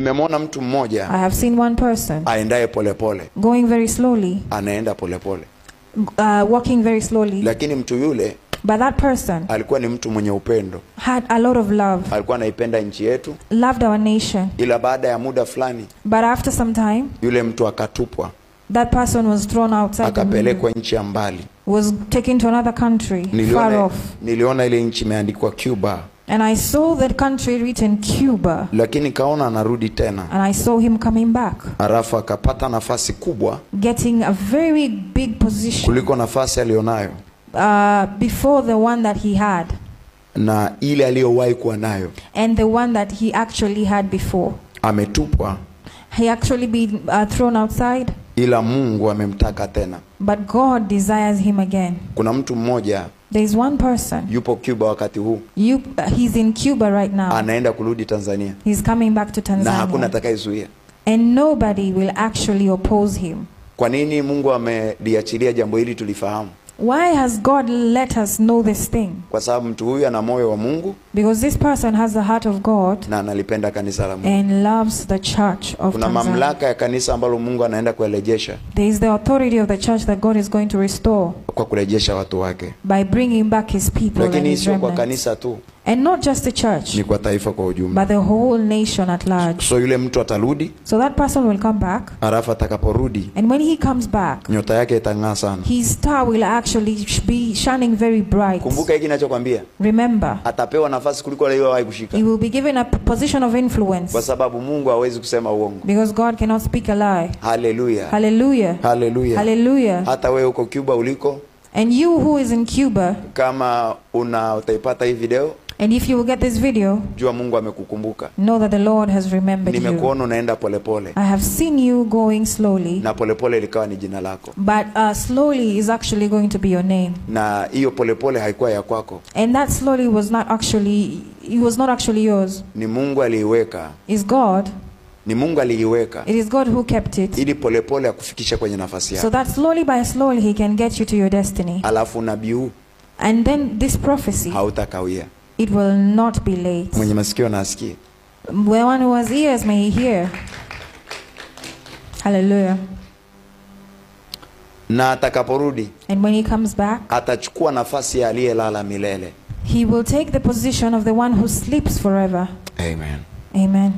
Nimemwona mtu mmoja, I have seen one person aendaye polepole, going very slowly, anaenda polepole, walking very slowly. lakini mtu yule, but that person alikuwa ni mtu mwenye upendo, had a lot of love, alikuwa anaipenda nchi yetu, loved our nation. ila baada ya muda fulani, but after some time, yule mtu akatupwa, that person was thrown outside, akapelekwa nchi ya mbali, was taken to another country, far off. Niliona ile nchi imeandikwa Cuba, and I saw that country written Cuba, lakini kaona anarudi tena, and I saw him coming back, arafa akapata nafasi kubwa, getting a very big position kuliko nafasi alionayo, before the one that he had, na ile aliyowahi kuwa nayo, and the one that he actually had before. Ametupwa, he actually been thrown outside, ila Mungu amemtaka tena. but God desires him again. Kuna mtu mmoja, there is one person, yupo Cuba wakati huu, he's in Cuba right now, anaenda kurudi Tanzania, he's coming back to Tanzania, na hakuna atakayezuia, and nobody will actually oppose him. Kwa nini Mungu ameliachilia jambo hili tulifahamu? Why has God let us know this thing? Kwa sababu mtu huyu ana moyo wa Mungu, because this person has the heart of God, na analipenda kanisa la Mungu, and loves the church of Kuna Tanzania. mamlaka ya kanisa ambalo Mungu anaenda kurejesha, there is the authority of the church that God is going to restore, kwa kurejesha watu wake, by bringing back his people, lakini and his sio kwa remnant. kanisa tu, and not just the church, ni kwa taifa kwa ujumla, but the whole nation at large. So yule mtu atarudi, so that person will come back, arafa atakaporudi, and when he comes back, nyota yake itang'aa sana. his star will actually be shining very bright. Kumbuka hiki ninachokwambia, remember, atapewa nafasi kuliko ile aliyowahi kushika, he will be given a position of influence, kwa sababu Mungu hawezi kusema uongo, because God cannot speak a lie. Hallelujah, hallelujah, hallelujah, hallelujah. Hata wewe uko Cuba uliko, and you who is in Cuba, kama utaipata hii video, and if you will get this video, jua Mungu amekukumbuka, know that the Lord has remembered you. Nimekuona unaenda polepole, I have seen you going slowly, na polepole likawa ni jina lako, but slowly is actually going to be your name, na hiyo polepole haikuwa ya kwako, and that slowly was not actually yours. Ni Mungu aliiweka, is God. Ni Mungu aliiweka, it is God who kept it, ili polepole akufikisha kwenye nafasi yako, so that slowly by slowly he can get you to your destiny. Alafu nabii huu, and then this prophecy, hautakawia. it will not be late. Mwenye masikio na asikie. The one who has ears may he hear. Hallelujah. Na atakaporudi, and when he comes back, atachukua nafasi ya aliyelala milele. he will take the position of the one who sleeps forever. Amen. Amen.